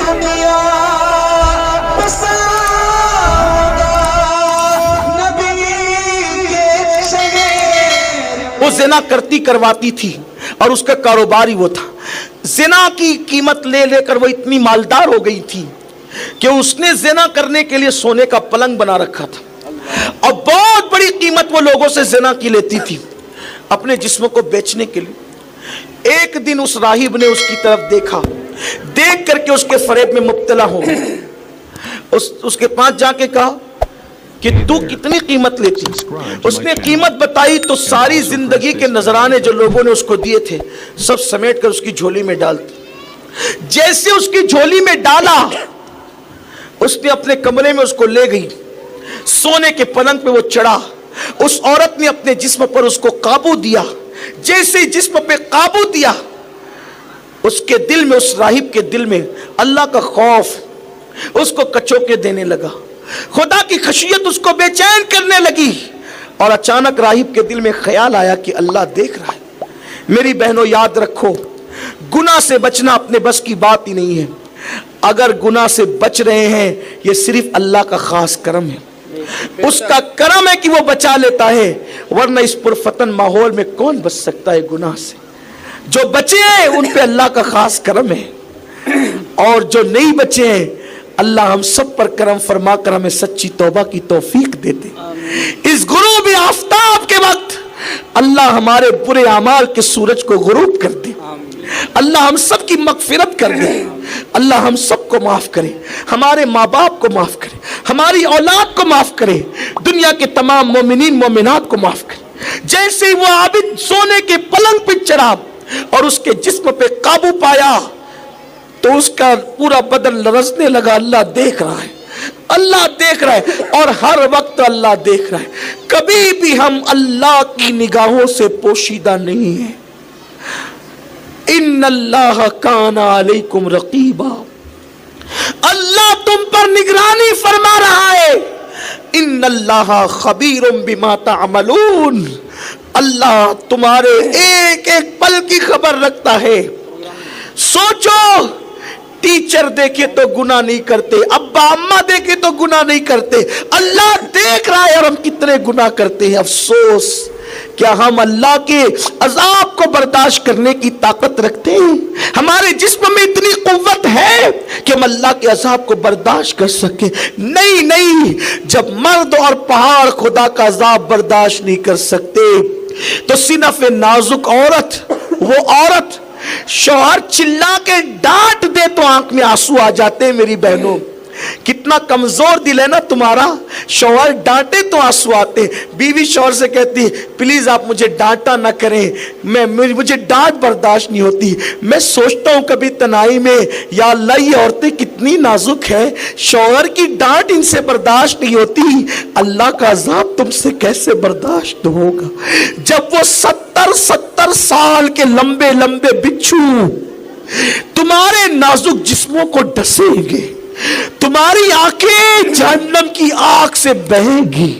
دنیا وہ زنا کرتی کرواتی تھی اور اس کا کاروبار ہی وہ تھا. زنا کی قیمت لے لے کر وہ اتنی مالدار ہو گئی تھی کہ اس نے زنا کرنے کے لیے سونے کا پلنگ بنا رکھا تھا اور بہت بڑی قیمت وہ لوگوں سے زنا کی لیتی تھی اپنے جسم کو بیچنے کے لیے. ایک دن اس راہب نے اس کی طرف دیکھا, دیکھ کر کے اس کے فریب میں مبتلا ہو گیا. اس کے پاس جا کے کہا کہ تو کتنی قیمت لیتی؟ اس نے قیمت بتائی تو ساری زندگی کے نذرانے جو لوگوں نے اس کو دیے تھے سب سمیٹ کر اس کی جھولی میں ڈال دی. جیسے اس کی جھولی میں ڈالا اس نے اپنے کمرے میں اس کو لے گئی, سونے کے پلنگ پہ وہ چڑھا. اس عورت نے اپنے جسم پر اس کو قابو دیا. جیسے جسم پہ قابو دیا اس کے دل میں, اس راہب کے دل میں اللہ کا خوف اس کو کچوکے دینے لگا, خدا کی خشیت اس کو بے چین کرنے لگی. اور اچانک راہب کے دل میں خیال آیا کہ اللہ دیکھ رہا ہے. میری بہنوں یاد رکھو, گناہ سے بچنا اپنے بس کی بات ہی نہیں ہے. اگر گناہ سے بچ رہے ہیں یہ صرف اللہ کا خاص کرم ہے, اس کا کرم ہے کہ وہ بچا لیتا ہے, ورنہ اس پرفتن ماحول میں کون بچ سکتا ہے گناہ سے. جو بچے ہیں ان پہ اللہ کا خاص کرم ہے, اور جو نہیں بچے ہیں اللہ ہم سب پر کرم فرما کر ہمیں سچی توبہ کی توفیق دیتے. اس غروب آفتاب کے وقت اللہ ہمارے برے اعمال کے سورج کو غروب کر دے. اللہ ہم سب کی مغفرت کر دے. اللہ ہم سب کو معاف کرے, ہمارے ماں باپ کو معاف کرے, ہماری اولاد کو معاف کرے, دنیا کے تمام مومنین مومنات کو معاف کرے. جیسے وہ عابد سونے کے پلنگ پہ چڑھا اور اس کے جسم پہ قابو پایا تو اس کا پورا بدن لرزنے لگا. اللہ دیکھ رہا ہے, اللہ دیکھ رہا ہے, اور ہر وقت اللہ دیکھ رہا ہے. کبھی بھی ہم اللہ کی نگاہوں سے پوشیدہ نہیں ہیں. ان اللہ کان علیکم رقیبا, اللہ تم پر نگرانی فرما رہا ہے. ان اللہ خبیر بما تعملون, اللہ تمہارے ایک ایک پل کی خبر رکھتا ہے. سوچو, ٹیچر دیکھے تو گناہ نہیں کرتے, ابا اماں دیکھے تو گناہ نہیں کرتے, اللہ دیکھ رہا ہے اور ہم کتنے گناہ کرتے ہیں. افسوس, کیا ہم اللہ کے عذاب کو برداشت کرنے کی طاقت رکھتے ہیں؟ ہمارے جسم میں اتنی قوت ہے کہ ہم اللہ کے عذاب کو برداشت کر سکیں؟ نہیں نہیں. جب مرد اور پہاڑ خدا کا عذاب برداشت نہیں کر سکتے تو صنف نازک عورت, وہ عورت شوہر چلا کے ڈانٹ دے تو آنکھ میں آنسو آ جاتے ہیں. میری بہنوں, کتنا کمزور دل ہے نا تمہارا. شوہر ڈانٹے تو آنسو آتے. بیوی شوہر سے کہتی پلیز آپ مجھے ڈانٹا نہ کریں, مجھے ڈانٹ برداشت نہیں ہوتی. میں سوچتا ہوں کبھی تنہائی میں, یا اللہ یہ عورتیں کتنی نازک ہیں, شوہر کی ڈانٹ ان سے برداشت نہیں ہوتی, اللہ کا عذاب تم سے کیسے برداشت ہوگا جب وہ 70 سال کے لمبے لمبے بچھو تمہارے نازک جسموں کو ڈسیں گے, تمہاری آنکھیں جہنم کی آگ سے بہیں گی,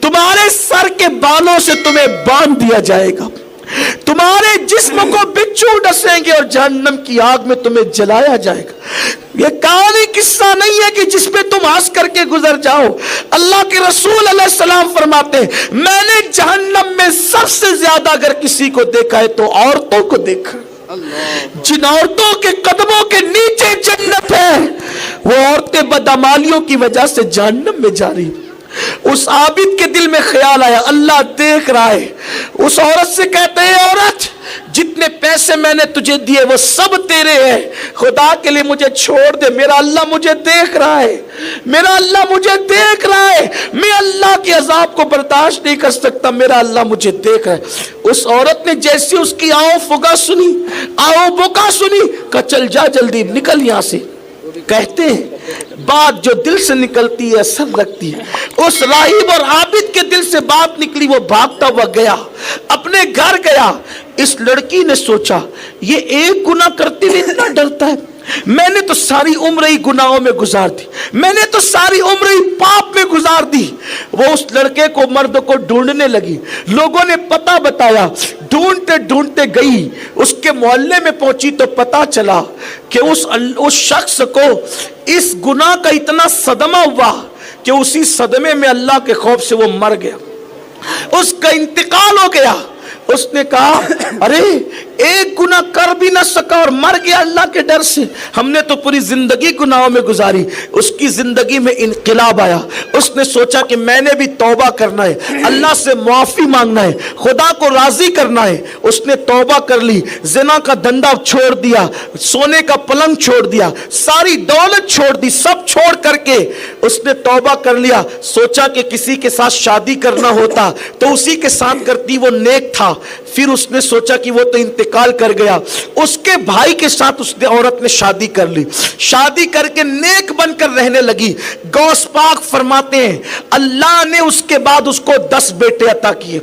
تمہارے سر کے بالوں سے تمہیں باندھ دیا جائے گا, تمہارے جسم کو بچھو ڈسیں گے اور جہنم کی آگ میں تمہیں جلایا جائے گا. یہ کہانی قصہ نہیں ہے کہ جس پہ تم ہنس کر کے گزر جاؤ. اللہ کے رسول علیہ السلام فرماتے ہیں میں نے جہنم میں سب سے زیادہ اگر کسی کو دیکھا ہے تو عورتوں کو دیکھا. جن عورتوں کے قدموں کے نیچے جنت ہے وہ عورتیں بدعمالیوں کی وجہ سے جہنم میں جا رہی. اس عابد کے دل میں خیال آیا اللہ دیکھ رہا ہے. اس عورت سے کہتے ہیں عورت جتنے پیسے میں نے تجھے دیے وہ سب تیرے ہیں, خدا کے لیے مجھے چھوڑ دے, میرا اللہ مجھے دیکھ رہا ہے, میرا اللہ مجھے دیکھ رہا ہے, میں اللہ کے عذاب کو برداشت نہیں کر سکتا, میرا اللہ مجھے دیکھ رہا ہے. اس عورت نے جیسے اس کی آؤ فگا سنی, آؤ بکا سنی, کہا چل جا جلدی نکل یہاں سے. کہتے ہیں بات جو دل سے نکلتی ہے اثر رکھتی ہے. اس راہب اور عابد کے دل سے بات نکلی, وہ بھاگتا ہوا گیا, اپنے گھر گیا. اس لڑکی نے سوچا یہ ایک گناہ کرتے ہوئے اتنا ڈرتا ہے, میں نے تو ساری عمر ہی گناہوں میں گزار دی, میں نے تو ساری عمر ہی پاپ میں گزار دی. وہ اس لڑکے کو, مرد کو ڈھونڈنے لگی. لوگوں نے پتہ بتایا, ڈھونڈتے ڈھونڈتے گئی, اس کے محلے میں پہنچی تو پتہ چلا کہ اس شخص کو اس گناہ کا اتنا صدمہ ہوا کہ اسی صدمے میں اللہ کے خوف سے وہ مر گیا, اس کا انتقال ہو گیا. اس نے کہا ارے ایک گناہ کر بھی نہ سکا اور مر گیا اللہ کے ڈر سے, ہم نے تو پوری زندگی گناہوں میں گزاری. اس کی زندگی میں انقلاب آیا. اس نے سوچا کہ میں نے بھی توبہ کرنا ہے, اللہ سے معافی مانگنا ہے, خدا کو راضی کرنا ہے. اس نے توبہ کر لی, زنا کا دھندا چھوڑ دیا, سونے کا پلنگ چھوڑ دیا, ساری دولت چھوڑ دی, سب چھوڑ کر کے اس نے توبہ کر لیا. سوچا کہ کسی کے ساتھ شادی کرنا ہوتا تو اسی کے ساتھ کرتی, وہ نیک تھا. پھر اس نے سوچا کہ وہ تو انتقال کر گیا, اس کے بھائی کے ساتھ اس نے عورت نے شادی کر لی. شادی کر کے نیک بن کر رہنے لگی. غوث پاک فرماتے ہیں اللہ نے اس کے بعد اس کو 10 بیٹے عطا کیے.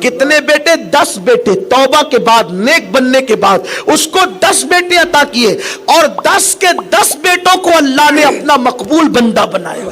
کتنے بیٹے؟ 10 بیٹے. توبہ کے بعد, نیک بننے کے بعد اس کو 10 بیٹے عطا کیے, اور 10 کے 10 بیٹوں کو اللہ نے اپنا مقبول بندہ بنایا.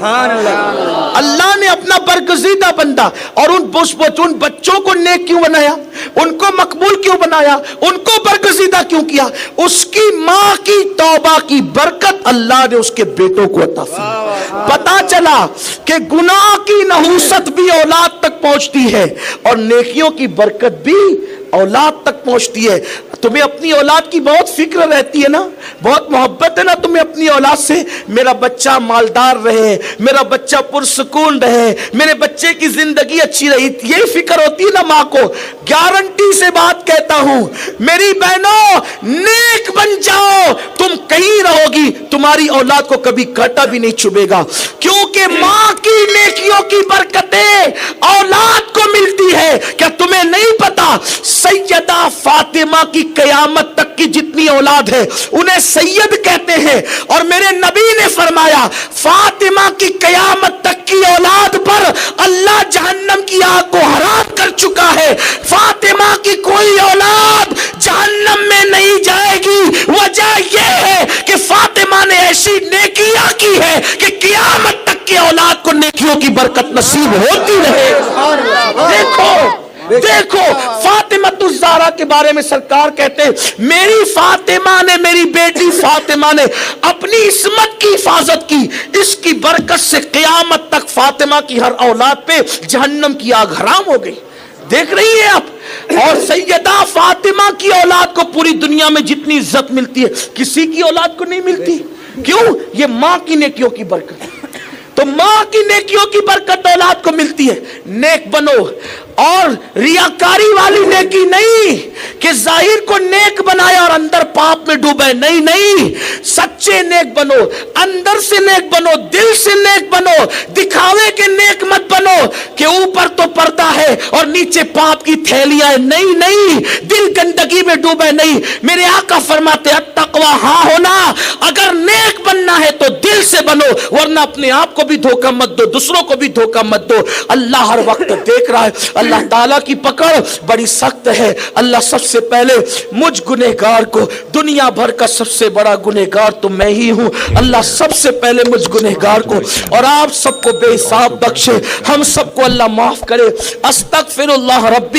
اللہ نے اپنا برگزیدہ بندہ. اور ان بچوں کو نیک کیوں بنایا, ان کو مقبول کیوں بنایا, ان کو برگزیدہ کیوں کیا؟ اس کی ماں کی توبہ کی برکت اللہ نے اس کے بیٹوں کو عطا فرمائی. پتا چلا کہ گناہ کی نحوست بھی اولاد تک پہنچتی ہے اور نیکیوں کی برکت بھی اولاد تک پہنچتی ہے. تمہیں اپنی اولاد کی بہت فکر رہتی ہے نا, بہت محبت ہے نا تمہیں اپنی اولاد سے. میرا بچہ مالدار رہے, میرا بچہ پرسکون رہے, میرے بچے کی زندگی اچھی رہی, یہی فکر ہوتی ہے نا ماں کو. گارنٹی سے بات کہتا ہوں میری بہنوں, نیک بن جاؤ, تم کہیں رہو گی, تمہاری اولاد کو کبھی کاٹا بھی نہیں چبھے گا, کیونکہ ماں کی نیکیوں کی برکتیں اولاد کو ملتی ہے. کیا تمہیں نہیں پتا سیدہ فاطمہ کی قیامت تک کی جتنی اولاد ہے انہیں سید کہتے ہیں, اور میرے نبی نے فرمایا فاطمہ کی قیامت تک کی اولاد پر اللہ جہنم کی آگ کو حرام کر چکا ہے. فاطمہ کی کوئی اولاد جہنم میں نہیں جائے گی. وجہ یہ ہے کہ فاطمہ نے ایسی نیکیاں کی ہے کہ قیامت تک کی اولاد کو نیکیوں کی برکت نصیب ہوتی رہے. دیکھو فاطمہ الزہرا کے بارے میں سرکار کہتے ہیں میری فاطمہ نے, میری بیٹی فاطمہ نے اپنی عصمت کی حفاظت کی, اس کی برکت سے قیامت تک فاطمہ کی ہر اولاد پہ جہنم کی آگ حرام ہو گئی. دیکھ رہی ہیں آپ. اور سیدہ فاطمہ کی اولاد کو پوری دنیا میں جتنی عزت ملتی ہے کسی کی اولاد کو نہیں ملتی. کیوں؟ یہ ماں کی نیکیوں کی برکت. تو ماں کی نیکیوں کی برکت اولاد کو ملتی ہے. نیک بنو, اور ریاکاری والی نیکی نہیں کہ ظاہر کو نیک بنایا اور اندر پاپ میں ڈوبے. نہیں نہیں, سچے نیک بنو, اندر سے نیک بنو, دل سے نیک بنو, دکھاوے کے نیک مت بنو کہ اوپر تو پردہ ہے اور نیچے پاپ کی تھیلیاں ہیں. نہیں نہیں, دل گندگی میں ڈوبے نہیں. میرے آقا فرماتے التقوی ہاں ہونا, اگر نیک بننا ہے تو دل سے بنو, ورنہ اپنے آپ کو بھی دھوکہ مت دو, دوسروں کو بھی دھوکہ مت دو. اللہ ہر وقت دیکھ رہا ہے. اللہ تعالیٰ کی پکڑ بڑی سخت ہے. اللہ سب سے پہلے مجھ گنہگار کو, دنیا بھر کا سب سے بڑا گنہگار تو میں ہی ہوں, اللہ سب سے پہلے مجھ گنہگار کو اور آپ سب کو بے حساب بخشے, ہم سب کو اللہ معاف کرے. استغفر اللہ ربی